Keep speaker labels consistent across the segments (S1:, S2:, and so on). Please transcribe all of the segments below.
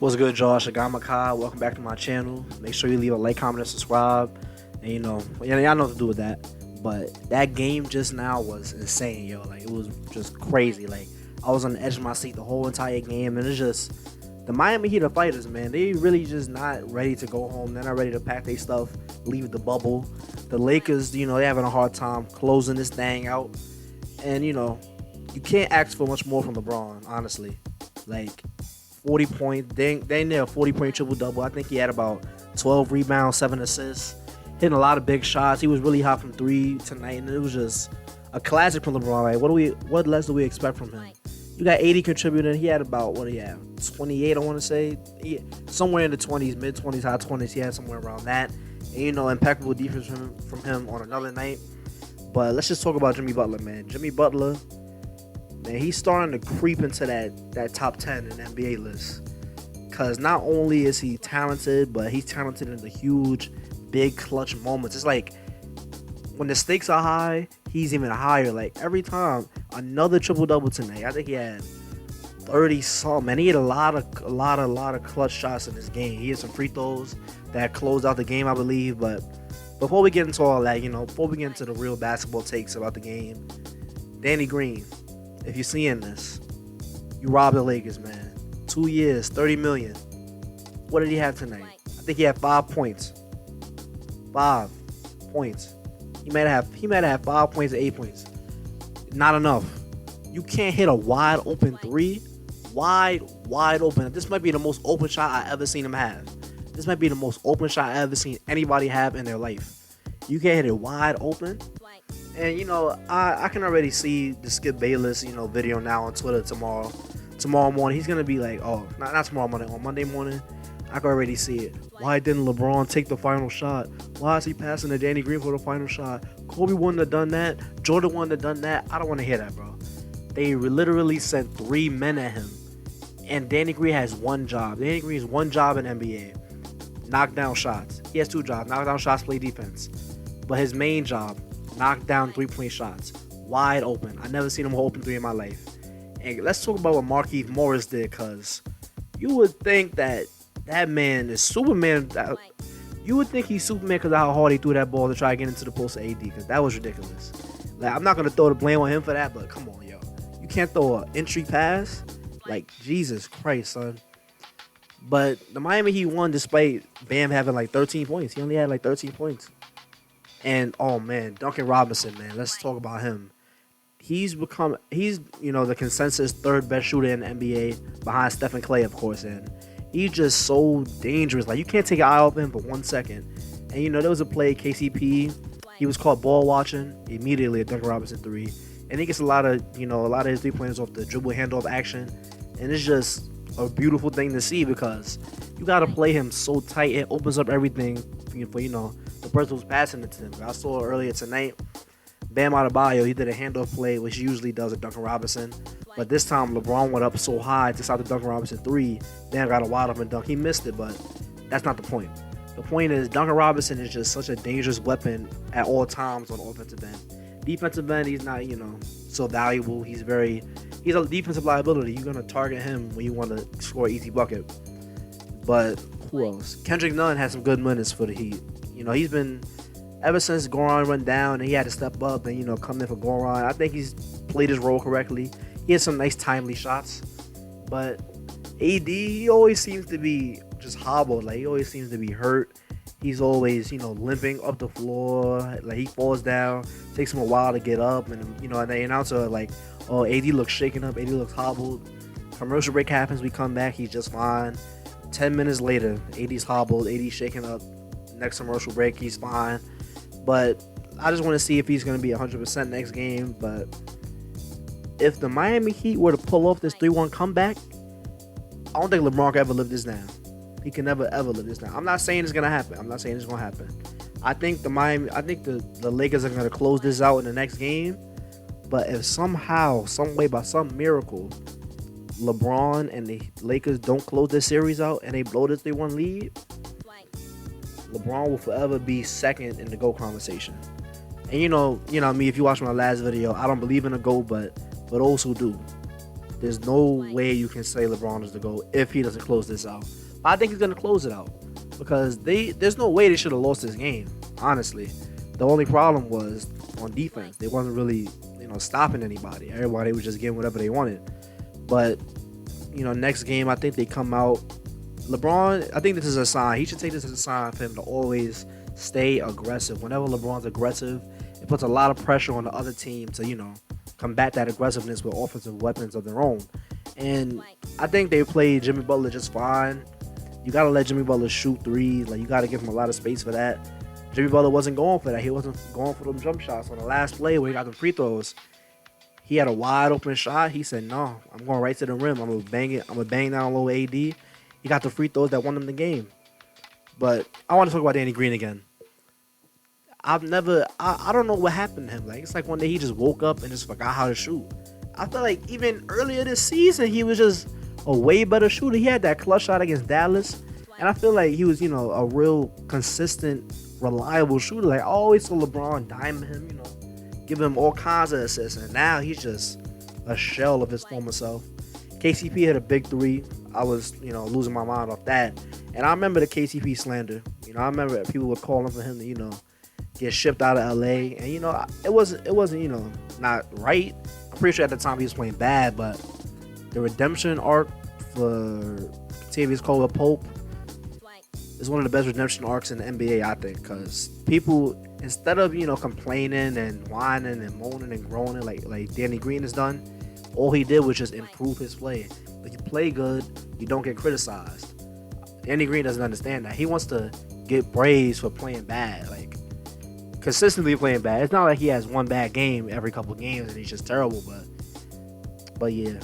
S1: What's good, Josh? Agamakai. Welcome back to my channel. Make sure you leave a like, comment, and subscribe. And y'all know what to do with that. But that game just now was insane, yo. Like, it was just crazy. Like, I was on the edge of my seat the whole entire game, and it's just the Miami Heat of fighters, man. They really just not ready to go home. They're not ready to pack their stuff, leave the bubble. The Lakers, they having a hard time closing this thing out. And you can't ask for much more from LeBron, honestly. Like, 40 points, they near a 40-point triple-double. I think he had about 12 rebounds, 7 assists, hitting a lot of big shots. He was really hot from three tonight, and it was just a classic from LeBron. Like, what less do we expect from him? You got 80 contributing. He had about, 28, I want to say. Somewhere in the 20s, mid-20s, high 20s. He had somewhere around that. And, impeccable defense from him on another night. But let's just talk about Jimmy Butler, man. Jimmy Butler, man, he's starting to creep into that top 10 in the NBA list. Because not only is he talented, but he's talented in the huge, big clutch moments. It's like when the stakes are high, he's even higher. Like every time, another triple-double tonight. I think he had 30 something. Man, he had a lot of clutch shots in this game. He had some free throws that closed out the game, I believe. But before we get into all that, before we get into the real basketball takes about the game, Danny Green, if you're seeing this, you robbed the Lakers, man. 2 years, $30 million. What did he have tonight? I think he had 5 points. 5 points. He might have 5 points or 8 points. Not enough. You can't hit a wide open three. Wide open. This might be the most open shot I ever seen him have. This might be the most open shot I ever seen anybody have in their life. You can't hit it wide open. And I can already see the Skip Bayless video now on Twitter tomorrow morning. He's gonna be like, oh, not tomorrow morning, on Monday morning. I can already see it. Why didn't LeBron take the final shot? Why is he passing to Danny Green for the final shot? Kobe wouldn't have done that. Jordan wouldn't have done that. I don't want to hear that, bro. They literally sent 3 men at him, and Danny Green has one job. Danny Green has one job in NBA: knock down shots. He has 2 jobs: knock down shots, play defense. But his main job, knock down 3-point shots, wide open. I never seen him open 3 in my life. And let's talk about what Markieff Morris did, because you would think that man is Superman. You would think he's Superman because of how hard he threw that ball to try to get into the post of AD, because that was ridiculous. Like, I'm not going to throw the blame on him for that, but come on, yo. You can't throw an entry pass? Like, Jesus Christ, son. But the Miami Heat won despite Bam having like 13 points. He only had like 13 points. And, oh, man, Duncan Robinson, man, let's talk about him. He's the consensus 3rd best shooter in the NBA, behind Stephen Clay, of course. And he's just so dangerous. Like, you can't take an eye off him for 1 second. And, there was a play, KCP, he was caught ball watching immediately at Duncan Robinson 3. And he gets a lot of his 3-pointers off the dribble handoff action. And it's just a beautiful thing to see, because you got to play him so tight. It opens up everything for the person who's passing it to him. I saw earlier tonight, Bam Adebayo, he did a handoff play, which he usually does at Duncan Robinson. But this time, LeBron went up so high to stop the Duncan Robinson 3. Bam got a wide open dunk. He missed it, but that's not the point. The point is, Duncan Robinson is just such a dangerous weapon at all times on the offensive end. Defensive end, he's not, so valuable. He's a defensive liability. You're going to target him when you want to score an easy bucket. But who else? Kendrick Nunn had some good minutes for the Heat. He's been, ever since Goran went down and he had to step up and, come in for Goran, I think he's played his role correctly. He had some nice timely shots. But AD, he always seems to be just hobbled. Like, he always seems to be hurt. He's always, limping up the floor. Like, he falls down. Takes him a while to get up. And, and the announcer like, oh, AD looks shaken up. AD looks hobbled. Commercial break happens. We come back. He's just fine. 10 minutes later, AD's hobbled. AD's shaken up. Next commercial break, he's fine. But I just want to see if he's going to be 100% next game. But if the Miami Heat were to pull off this 3-1 comeback, I don't think LeBron can ever live this down. He can never, ever live this down. I'm not saying it's going to happen. I'm not saying it's going to happen. I think the Lakers are going to close this out in the next game. But if somehow, some way, by some miracle, LeBron and the Lakers don't close this series out and they blow this 3-1 lead, LeBron will forever be second in the GOAT conversation. And me, if you watch my last video, I don't believe in a GOAT, but for those who do, There's no way you can say LeBron is the GOAT if he doesn't close this out. But I think he's gonna close it out because there's no way they should have lost this game. Honestly, the only problem was on defense. They wasn't really stopping anybody. Everybody was just getting whatever they wanted. But next game I think they come out. LeBron, I think this is a sign. He should take this as a sign for him to always stay aggressive. Whenever LeBron's aggressive, it puts a lot of pressure on the other team to combat that aggressiveness with offensive weapons of their own. And I think they played Jimmy Butler just fine. You got to let Jimmy Butler shoot threes. Like, you got to give him a lot of space for that. Jimmy Butler wasn't going for that. He wasn't going for them jump shots. On the last play where he got the free throws, he had a wide open shot. He said, no, I'm going right to the rim. I'm going to bang it. I'm going to bang down low AD. He got the free throws that won him the game. But I want to talk about Danny Green again. I don't know what happened to him. Like, it's like one day he just woke up and just forgot how to shoot. I feel like even earlier this season, he was just a way better shooter. He had that clutch shot against Dallas. And I feel like he was, a real consistent, reliable shooter. Like, I always saw LeBron diamond him, give him all kinds of assists. And now he's just a shell of his former self. KCP had a big three. I was, losing my mind off that. And I remember the KCP slander. I remember people were calling for him to, get shipped out of LA. And, it wasn't, not right. I'm pretty sure at the time he was playing bad, but the redemption arc for Kentavious Caldwell-Pope is one of the best redemption arcs in the NBA, I think, because people, instead of, complaining and whining and moaning and groaning like Danny Green has done, all he did was just improve his play. If you play good, you don't get criticized. Danny Green doesn't understand that. He wants to get praised for playing bad, like consistently playing bad. It's not like he has one bad game every couple games and he's just terrible, but yeah.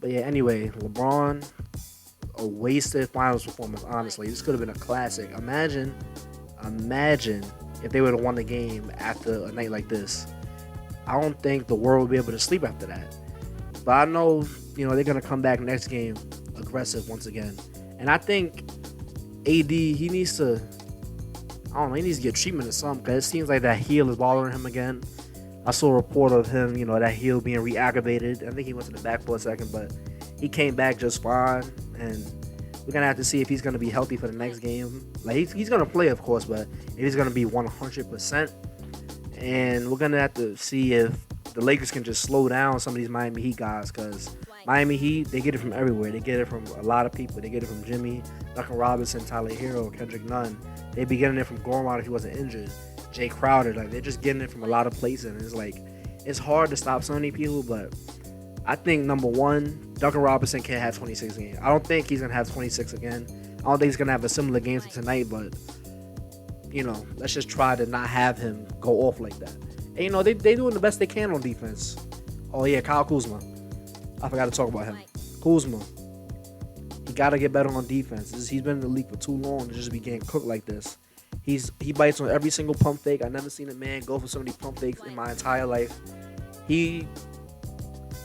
S1: Anyway, LeBron, a wasted finals performance, honestly. This could have been a classic. Imagine if they would have won the game after a night like this. I don't think the world would be able to sleep after that. But I know, they're going to come back next game aggressive once again. And I think AD, he needs to get treatment or something, because it seems like that heel is bothering him again. I saw a report of him, that heel being re-aggravated. I think he went to the back for a second, but he came back just fine. And we're going to have to see if he's going to be healthy for the next game. Like, he's going to play, of course, but if he's going to be 100%. And we're going to have to see if the Lakers can just slow down some of these Miami Heat guys, because Miami Heat, they get it from everywhere. They get it from a lot of people. They get it from Jimmy, Duncan Robinson, Tyler Hero, Kendrick Nunn. They be getting it from Gorman if he wasn't injured. Jay Crowder. Like, they're just getting it from a lot of places. And it's like, it's hard to stop so many people, but I think, number one, Duncan Robinson can't have 26 games. I don't think he's going to have 26 again. I don't think he's going to have a similar game to tonight, but, let's just try to not have him go off like that. And, they doing the best they can on defense. Oh, yeah, Kyle Kuzma. I forgot to talk about him. Kuzma. He got to get better on defense. He's been in the league for too long to just be getting cooked like this. He bites on every single pump fake. I never seen a man go for so many pump fakes in my entire life. He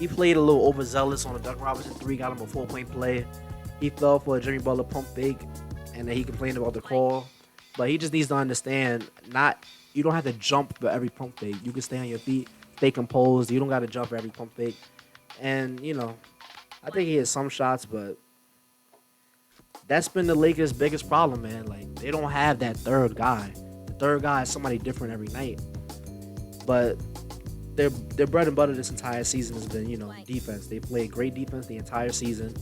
S1: played a little overzealous on a Duncan Robinson 3, got him a 4-point play. He fell for a Jimmy Butler pump fake, and then he complained about the call. But he just needs to understand, you don't have to jump for every pump fake. You can stay on your feet, stay composed. You don't got to jump for every pump fake. And, I think he hit some shots, but that's been the Lakers' biggest problem, man. Like, they don't have that third guy. The third guy is somebody different every night. But their bread and butter this entire season has been, defense. They played great defense the entire season.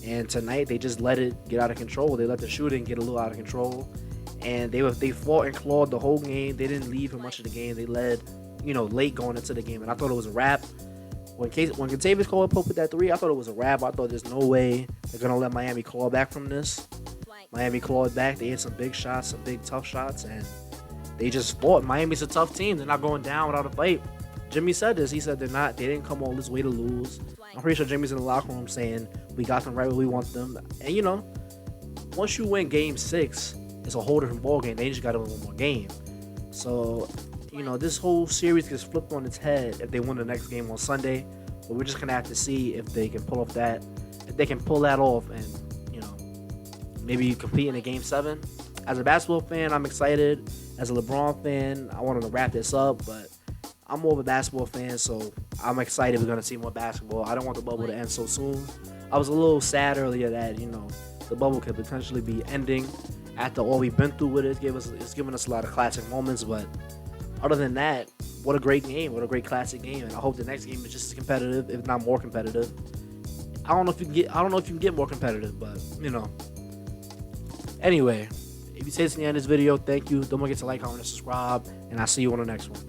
S1: And tonight, they just let it get out of control. They let the shooting get a little out of control. And they fought and clawed the whole game. They didn't leave for much of the game. They led, late going into the game. And I thought it was a wrap. When Kentavious Caldwell-Pope put that 3, I thought it was a wrap. I thought there's no way they're going to let Miami claw back from this. Miami clawed back. They hit some big shots, some big tough shots, and they just fought. Miami's a tough team. They're not going down without a fight. Jimmy said this. He said they didn't come all this way to lose. I'm pretty sure Jimmy's in the locker room saying we got them right where we want them. And, once you win game 6, it's a whole different ballgame. They just got to win one more game. So, this whole series gets flipped on its head if they win the next game on Sunday. But we're just going to have to see if they can pull off that. If they can pull that off and, maybe compete in a game 7. As a basketball fan, I'm excited. As a LeBron fan, I wanted to wrap this up. But I'm more of a basketball fan, so I'm excited we're gonna see more basketball. I don't want the bubble to end so soon. I was a little sad earlier that the bubble could potentially be ending after all we've been through with it. It's given us a lot of classic moments, but other than that, what a great game, what a great classic game, and I hope the next game is just as competitive, if not more competitive. I don't know if you can get more competitive, but Anyway, if you stayed to the end of this video, thank you. Don't forget to like, comment, and subscribe, and I'll see you on the next one.